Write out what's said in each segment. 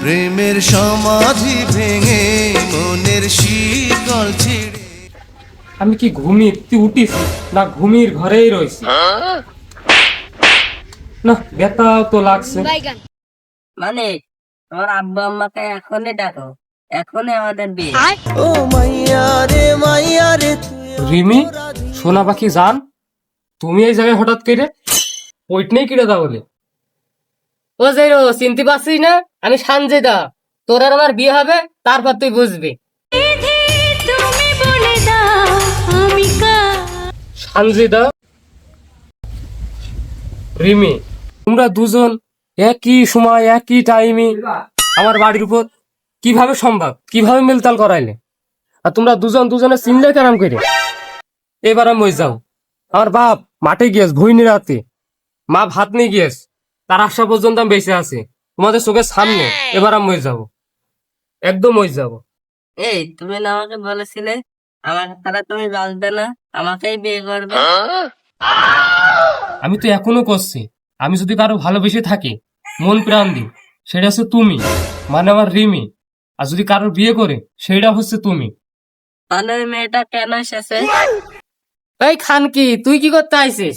প্রেমের সমাধি ভেঙে মনের শিকল ছিঁড়ে। আমি কি ঘুমিয়ে উঠিস না ঘুমির ঘরেই রয়েছি? না ব্যথাও তো লাগছে। মানে তোমার আব্বা আম্মাকে এখনই ডাকো, এখনই আমাদের বিয়ে। ও মাইয়া রে মাইয়া রে, রিমি, সোনা পাখি জান, তুমি এই জায়গায় হঠাৎ করে ওইট নেই কিনে দাও বলে? ও যাইরো, চিনতে পারছিস না? আমি সানজিদা, তোর আর আমার বিয়ে হবে, তারপর তুই বুঝবি। সানজিদা, রিমি, তোমরা দুজন একই সময় একই টাইমে আমার বাড়ির উপর কিভাবে সম্ভব? কিভাবে মিলতাল করাইলে? আর তোমরা দুজন দুজনে চিনলে কেরাম করে? এবার আমি ওই যাও, আমার বাপ মাঠে গিয়েছ ভুইনি রাতে, মা ভাত নিয়ে গিয়েছ, তার আসা পর্যন্ত আমি বেঁচে আছি তোমাদের চোখের সামনে। এবার আমি ওই যাবো, একদম ওই যাবো। এই তুমি না আমাকে বলেছিলে আমার তারা তুমি বাঁচবে না, আমাকেই বিয়ে করবে? আমি তো এখনো করছি, আমি যদি কারো ভালোবেসে থাকি মন প্রাণ দিই, সেটা হচ্ছে তুমি, মানে আমার রিমি। আর যদি কারোর বিয়ে করে, সেটা হচ্ছে তুমি। মানে ওই মেয়েটা কেন এসেছে? এই খান, কি তুই কি করতে আইছিস?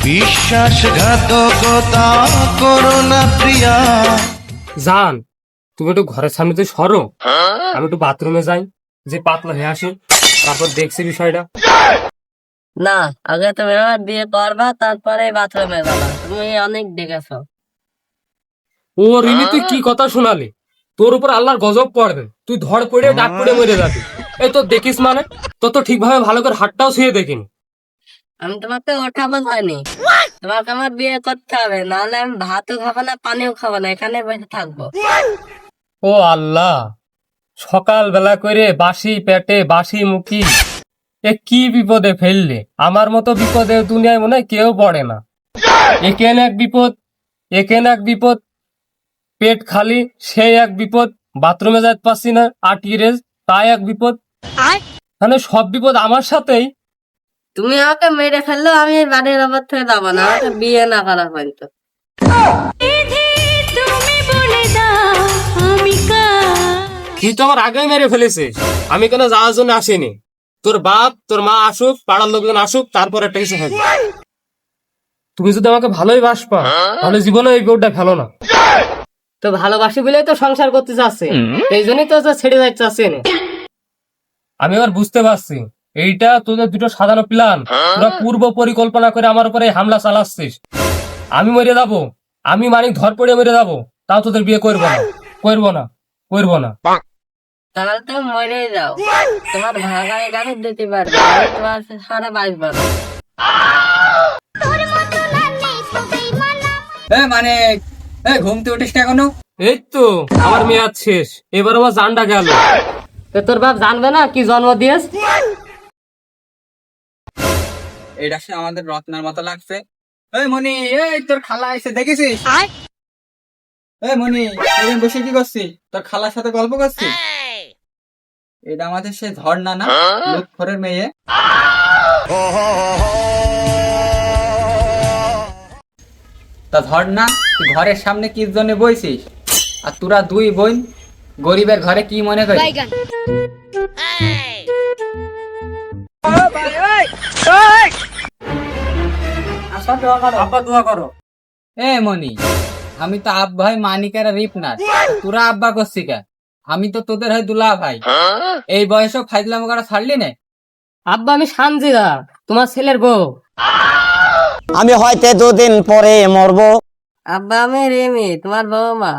বিশ্বাসঘাতকতা করো না প্রিয়া। জান, তুমি একটু ঘরের সামনে তো সরো, আমি একটু বাথরুমে যাই, যে পাতলা হয়ে আসি, তারপর দেখছি বিষয়টা। না, আগে তুমি আমার বিয়ে করবা, তারপরে বাথরুমে যাবা। তুমি অনেক ডেকেছো। ও রিমি, তুই কি কথা শোনালি? তোর উপর আল্লাহর গজব পড়বে, তুই ধর পড়ে ডাক পড়ে মরে যাবি। এই তো দেখিস, মানে তোর তো ঠিকভাবে ভালো করে হাতটাও ছুঁয়ে দেখিনি। আমি তোমাকে ওঠাবো হয়নি, তোমাকে আমার বিয়ে করতে হবে, নাহলে আমি ভাতও খাবো না, পানিও খাবো না, এখানে বসে থাকবো। ও আল্লাহ, সকাল বেলা করে বাসি পেটে বাসি মুখি, এ কি বিপদে ফেললে! আমার মতো বিপদে দুনিয়ায় মনে হয় কেউ পড়ে না। একেন এক বিপদ, একেন এক বিপদ, পেট খালি সেই এক বিপদ, বাথরুমে যাইতে পারছি না আটকে রেজ তাই এক বিপদ, মানে সব বিপদ আমার সাথেই। তুমি আমাকে মেরে ফেললো, আমি এই বাড়ির ওপর থেকে যাবো না, আমাকে বিয়ে না করা পর্যন্ত। তুই তো আমার আগেই মেরে ফেলেছিস, আমি কেন যাওয়ার জন্য আসিনি। তোর বাপ তোর মা আসুক, পাড়ার লোকজন আসুক, তারপর একটা কিছু হবে। তুমি যদি আমাকে ভালোই বাসপা, তাহলে জীবনে এই বিপদটা ফেলো না। তো ভালোবাসি বলেই তো সংসার করতে চাচ্ছে, এই জন্যই তো ছেড়ে যাইতে চাচ্ছে না। আমি আবার বুঝতে পারছি, এইটা তোদের দুটো সাজানো প্ল্যান, তোরা পূর্ব পরিকল্পনা করে আমার উপরে হামলা চালাচ্ছিস। আমি মরে যাবো, আমি মানিক ধর পড়ে মরে যাবো, তাও তোদের বিয়ে করবো না, করবো না, করবো না। তাহলে তো মরেই যাও, তোমার ভাগায় গাড়ি দিতে পারবে, আমি তোমার সারা বাঁচবো না। মানে ঘুমতে উঠিস না এখনো? এই তো আমার মেয়াদ শেষ, এবার আমার জানটা গেল। তো তোর বাপ জানবে না কি জন্ম দিয়েছ? এটা সে আমাদের রত্নার মতো লাগছে। এই মনি, এই তোর খালা এসে দেখেছিস? এই মনি, এখানে বসে কি করছিস? তোর খালার সাথে গল্প করছিস? এটা আমাদের সেই ঝর্ণা না, লক্ষ্মরের মেয়ে। তা ঝর্ণা, তুই ঘরের সামনে কি জন্য বইছিস? আর তোরা দুই বোন গরিবের ঘরে কি মনে করিস? আব্বা দোয়া করো। এ মনি, আমি তো আব্বা হয় মানিকের রিপ না, তোরা আব্বা করছি কে? আমি তো তোদের হয় দুলা ভাই। এই বয়সে ফাইজলাম করা ছাড়লি না? আব্বা, আমি সানজিদা, তোমার ছেলের বউ। আমি হয়তো দুদিন পরে মরবো। আব্বা, আমি রেমি, তোমার বউ মা।